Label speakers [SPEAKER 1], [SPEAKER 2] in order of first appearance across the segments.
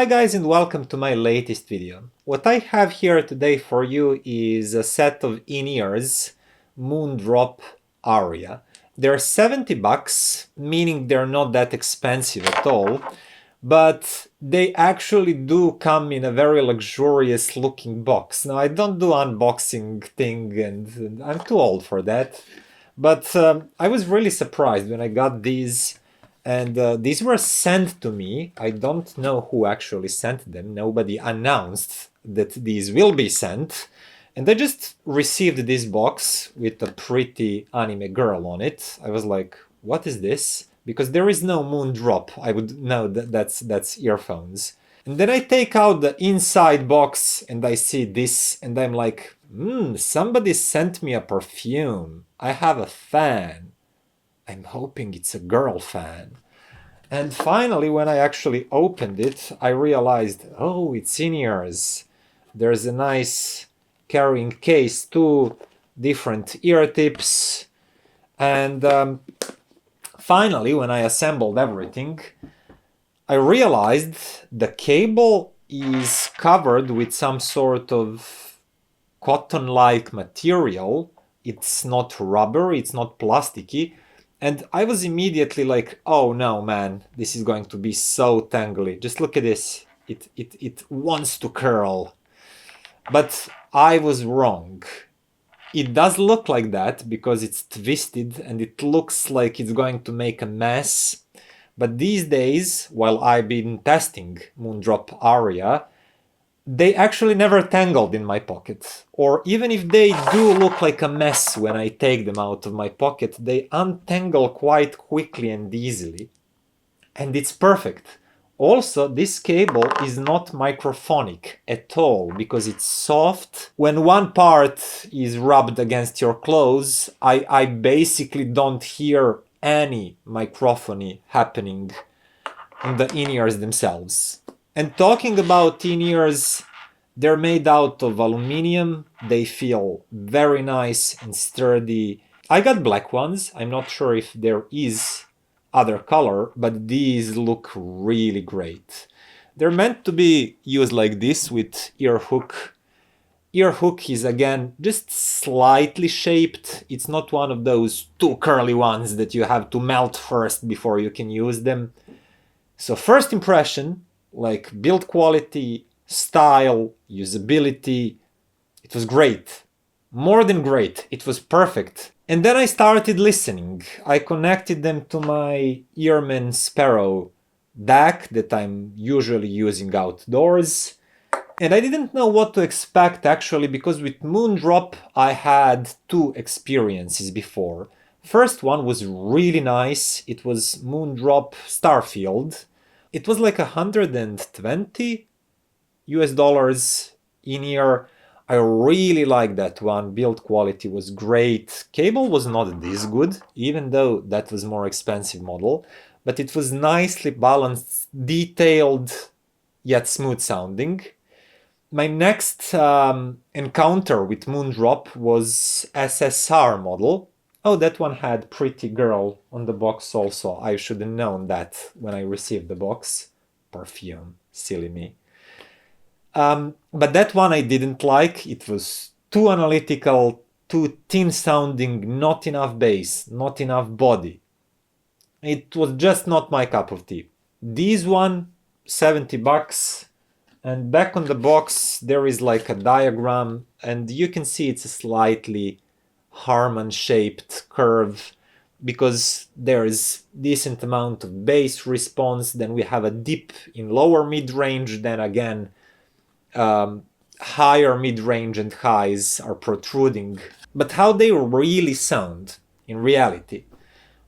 [SPEAKER 1] Hi guys and welcome to my latest video. What I have here today for you is a set of in-ears Moondrop Aria. They're 70 bucks, meaning they're not that expensive at all, but they actually do come in a very luxurious looking box. Now I don't do unboxing thing and I'm too old for that, but I was really surprised when I got these. And these were sent to me. I don't know who actually sent them. Nobody announced that these will be sent. And I just received this box with a pretty anime girl on it. I was like, what is this? Because there is no Moondrop. I would know that that's earphones. And then I take out the inside box and I see this and I'm like, somebody sent me a perfume. I have a fan. I'm hoping it's a girl fan. And finally, when I actually opened it, I realized, oh, it's in-ears. There's a nice carrying case, 2 different ear tips. And finally, when I assembled everything, I realized the cable is covered with some sort of cotton-like material. It's not rubber, it's not plasticky. And I was immediately like, oh no, man, this is going to be so tangly. Just look at this. It wants to curl. But I was wrong. It does look like that because it's twisted and it looks like it's going to make a mess. But these days, while I've been testing Moondrop Aria, they actually never tangled in my pocket. Or even if they do look like a mess when I take them out of my pocket, they untangle quite quickly and easily. And it's perfect. Also, this cable is not microphonic at all because it's soft. When one part is rubbed against your clothes, I basically don't hear any microphony happening in the in-ears themselves. And talking about in-ears, they're made out of aluminum. They feel very nice and sturdy. I got black ones. I'm not sure if there is other color, but these look really great. They're meant to be used like this with ear hook. Ear hook is again just slightly shaped. It's not one of those too curly ones that you have to melt first before you can use them. So first impression, like build quality, style, usability, it was great. More than great, it was perfect. And then I started listening. I connected them to my EarMen Sparrow DAC that I'm usually using outdoors. And I didn't know what to expect actually, because with Moondrop I had 2 experiences before. First one was really nice. It was Moondrop Starfield. It was like $120 US in-ear. I really liked that one. Build quality was great. Cable was not this good, even though that was more expensive model, but it was nicely balanced, detailed, yet smooth sounding. My next encounter with Moondrop was SSR model. Oh, that one had Pretty Girl on the box also. I should have known that when I received the box. Perfume. Silly me. But that one I didn't like. It was too analytical, too thin sounding, not enough bass, not enough body. It was just not my cup of tea. This one, 70 bucks. And back on the box there is like a diagram and you can see it's a slightly Harman shaped curve because there is decent amount of bass response. Then we have a dip in lower mid-range, then again higher mid-range and highs are protruding. But how they really sound in reality?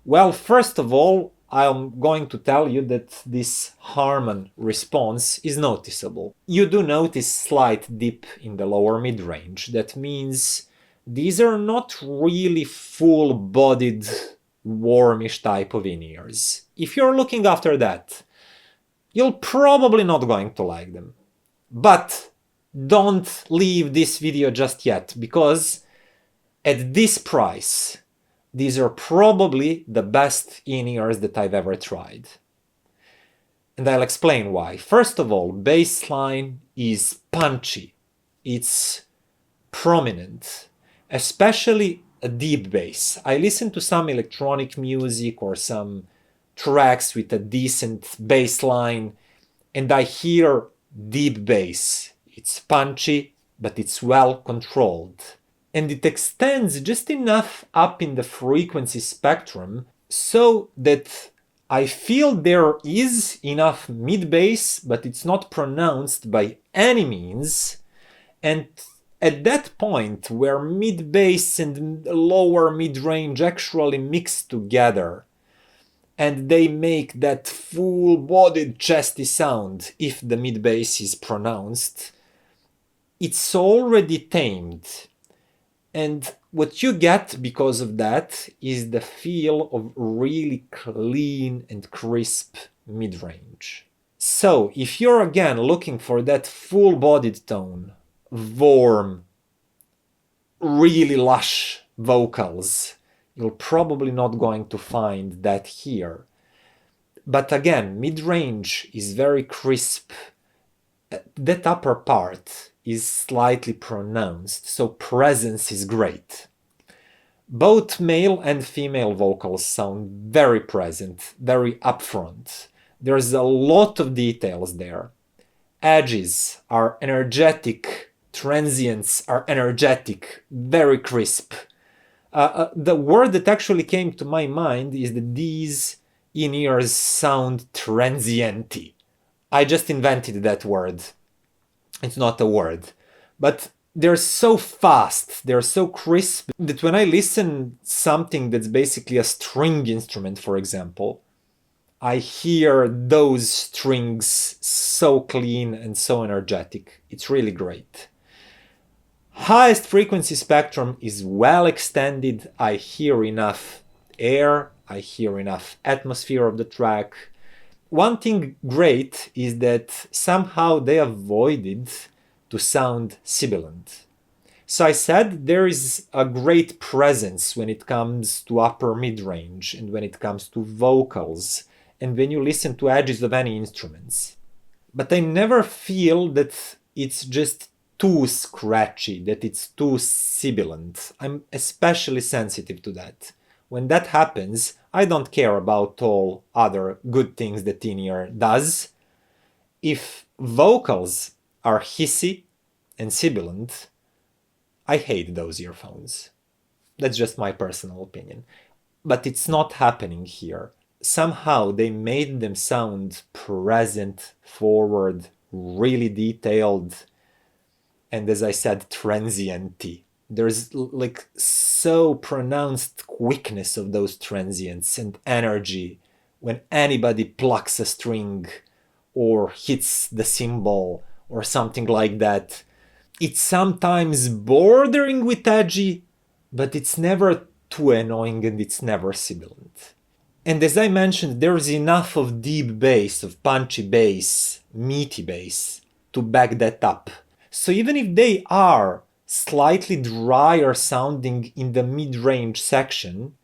[SPEAKER 1] Well, first of all, I'm going to tell you that this Harman response is noticeable. You do notice slight dip in the lower mid-range. That means these are not really full-bodied, warmish type of in-ears. If you're looking after that, you're probably not going to like them. But don't leave this video just yet, because at this price, these are probably the best in-ears that I've ever tried. And I'll explain why. First of all, bass line is punchy. It's prominent, especially a deep bass. I listen to some electronic music or some tracks with a decent bass line, and I hear deep bass. It's punchy, but it's well controlled. And it extends just enough up in the frequency spectrum so that I feel there is enough mid-bass, but it's not pronounced by any means. And at that point, where mid-bass and lower mid-range actually mix together, and they make that full-bodied chesty sound if the mid-bass is pronounced, it's already tamed. And what you get because of that is the feel of really clean and crisp mid-range. So if you're again looking for that full-bodied tone, warm, really lush vocals, you're probably not going to find that here. But again, mid-range is very crisp. That upper part is slightly pronounced, so presence is great. Both male and female vocals sound very present, very upfront. There's a lot of details there. Edges are energetic, transients are energetic, very crisp. The word that actually came to my mind is that these in-ears sound transienty. I just invented that word. It's not a word. But they're so fast, they're so crisp, that when I listen something that's basically a string instrument, for example, I hear those strings so clean and so energetic. It's really great. Highest frequency spectrum is well extended. I hear enough air, I hear enough atmosphere of the track. One thing great is that somehow they avoided to sound sibilant. So I said there is a great presence when it comes to upper mid-range and when it comes to vocals and when you listen to edges of any instruments. But I never feel that it's just too scratchy, that it's too sibilant. I'm especially sensitive to that. When that happens, I don't care about all other good things that in-ear does. If vocals are hissy and sibilant, I hate those earphones. That's just my personal opinion. But it's not happening here. Somehow they made them sound present, forward, really detailed, and as I said, transienty. There's like so pronounced quickness of those transients and energy when anybody plucks a string or hits the cymbal or something like that. It's sometimes bordering with edgy, but it's never too annoying and it's never sibilant. And as I mentioned, there's enough of deep bass, of punchy bass, meaty bass, to back that up. So even if they are slightly drier sounding in the mid-range section,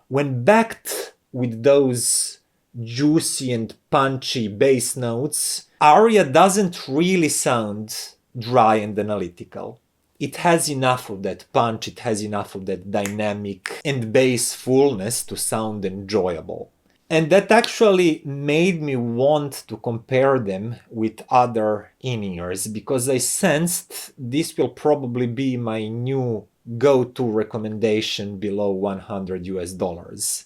[SPEAKER 1] when backed with those juicy and punchy bass notes, Aria doesn't really sound dry and analytical. It has enough of that punch, it has enough of that dynamic and bass fullness to sound enjoyable. And that actually made me want to compare them with other in-ears, because I sensed this will probably be my new go-to recommendation below $100.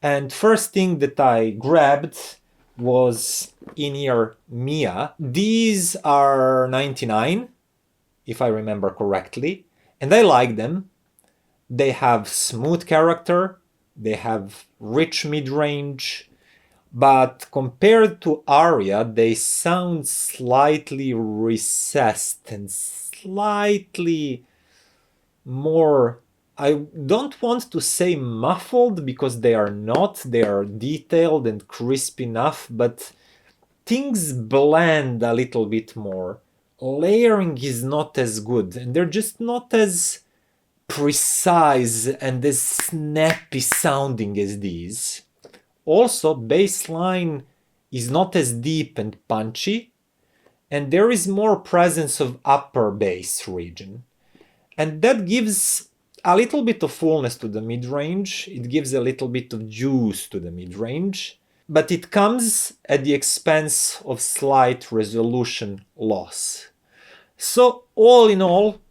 [SPEAKER 1] And first thing that I grabbed was in-ear Mia. These are 99, if I remember correctly, and I like them. They have smooth character, they have rich mid-range, but compared to Aria, they sound slightly recessed and slightly more, I don't want to say muffled, because they are not, they are detailed and crisp enough, but things blend a little bit more. Layering is not as good, and they're just not as precise and as snappy sounding as these. Also, bass line is not as deep and punchy, and there is more presence of upper bass region. And that gives a little bit of fullness to the mid-range, it gives a little bit of juice to the mid-range, but it comes at the expense of slight resolution loss. So all in all,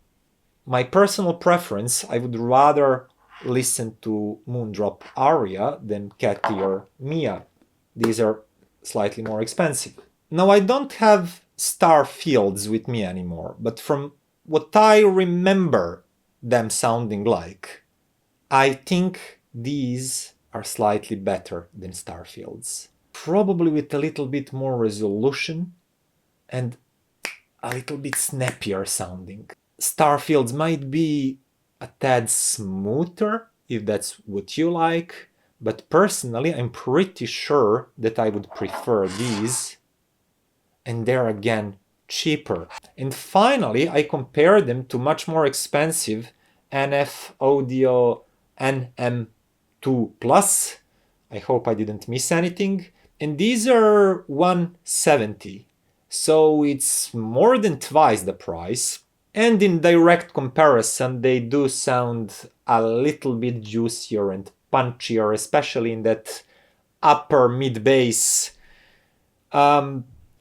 [SPEAKER 1] my personal preference, I would rather listen to Moondrop Aria than Cathy or Mia. These are slightly more expensive. Now I don't have Starfields with me anymore, but from what I remember them sounding like, I think these are slightly better than Starfields. Probably with a little bit more resolution and a little bit snappier sounding. Starfields might be a tad smoother, if that's what you like, but personally I'm pretty sure that I would prefer these, and they're again cheaper. And finally, I compare them to much more expensive NF Audio NM2 Plus. I hope I didn't miss anything. And these are 170, so it's more than twice the price. And in direct comparison, they do sound a little bit juicier and punchier, especially in that upper mid-bass.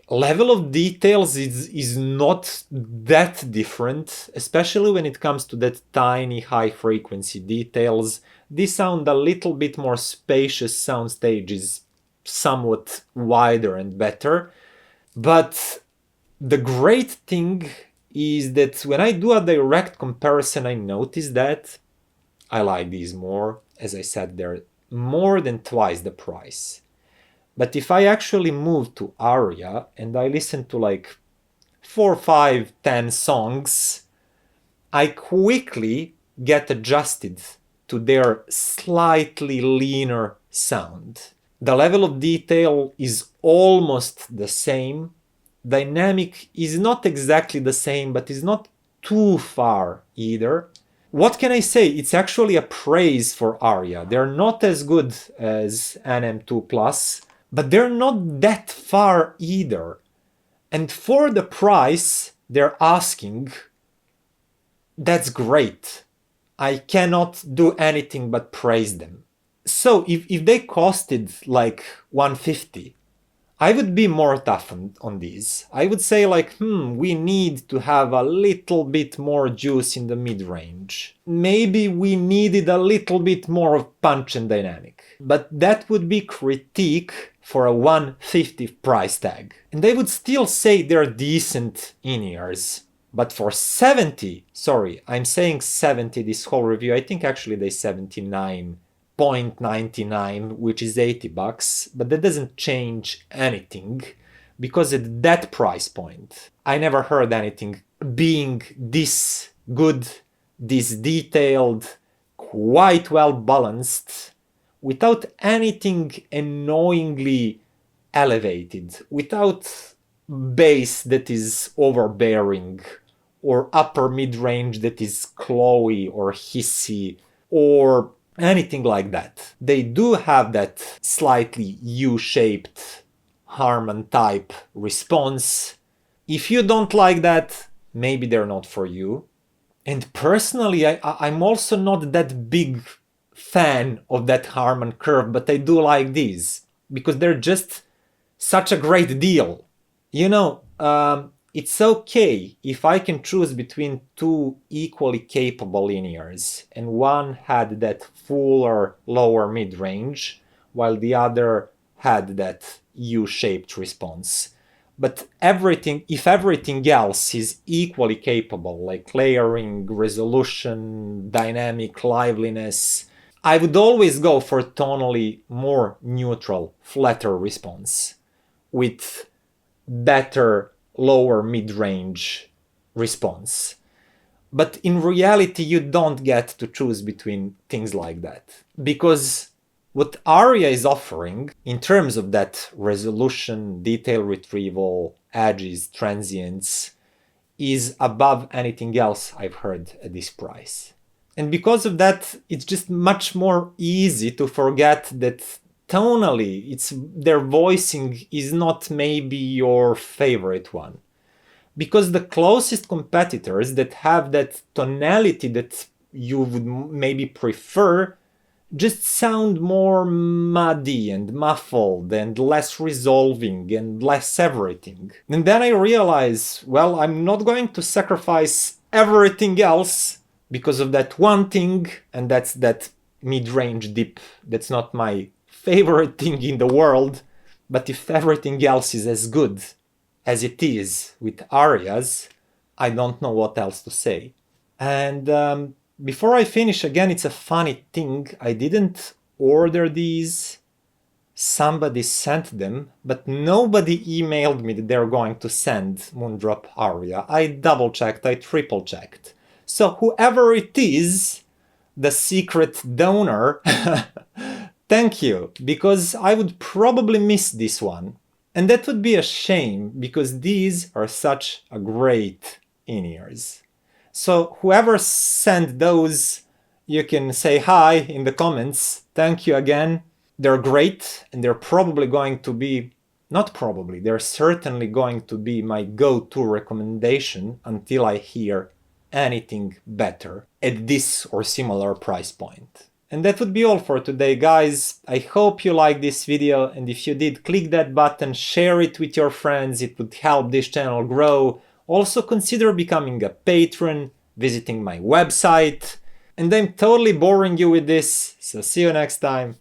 [SPEAKER 1] Level of details is not that different, especially when it comes to that tiny high-frequency details. These sound a little bit more spacious, soundstage is somewhat wider and better. But the great thing is that when I do a direct comparison, I notice that I like these more. As I said, they're more than twice the price. But if I actually move to Aria and I listen to like 4, 5, 10 songs, I quickly get adjusted to their slightly leaner sound. The level of detail is almost the same. Dynamic is not exactly the same, but is not too far either. What can I say? It's actually a praise for Aria. They're not as good as NM2 Plus, but they're not that far either. And for the price they're asking, that's great. I cannot do anything but praise them. So if they costed like 150, I would be more tough on these. I would say like, we need to have a little bit more juice in the mid-range. Maybe we needed a little bit more of punch and dynamic. But that would be critique for a 150 price tag. And they would still say they're decent in-ears. But for 70, sorry, I'm saying 70 this whole review, I think actually they 79.99, which is $80, but that doesn't change anything, because at that price point, I never heard anything being this good, this detailed, quite well balanced, without anything annoyingly elevated, without bass that is overbearing, or upper mid-range that is clawy or hissy, or anything like that. They do have that slightly U-shaped Harman type response. If you don't like that, maybe they're not for you. And personally, I'm also not that big fan of that Harman curve, but I do like these, because they're just such a great deal. You know, it's okay if I can choose between two equally capable in-ears, and one had that fuller lower mid-range, while the other had that U-shaped response. But if everything else is equally capable, like layering, resolution, dynamic, liveliness, I would always go for tonally more neutral, flatter response, with better lower mid-range response. But in reality, you don't get to choose between things like that, because what Aria is offering in terms of that resolution, detail retrieval, edges, transients, is above anything else I've heard at this price. And because of that, it's just much more easy to forget that tonally, their voicing is not maybe your favorite one. Because the closest competitors that have that tonality that you would maybe prefer just sound more muddy and muffled and less resolving and less everything. And then I realize, well, I'm not going to sacrifice everything else because of that one thing, and that's that mid-range dip. That's not my favorite thing in the world, but if everything else is as good as it is with Arias, I don't know what else to say. And before I finish, again, it's a funny thing. I didn't order these. Somebody sent them, but nobody emailed me that they're going to send Moondrop Aria. I double-checked, I triple-checked. So whoever it is, the secret donor, thank you, because I would probably miss this one. And that would be a shame, because these are such a great in-ears. So whoever sent those, you can say hi in the comments. Thank you again. They're great, and they're probably going to be, not probably, they're certainly going to be my go-to recommendation until I hear anything better at this or similar price point. And that would be all for today, guys. I hope you liked this video, and if you did, click that button, share it with your friends, it would help this channel grow. Also consider becoming a patron, visiting my website, and I'm totally boring you with this, so see you next time.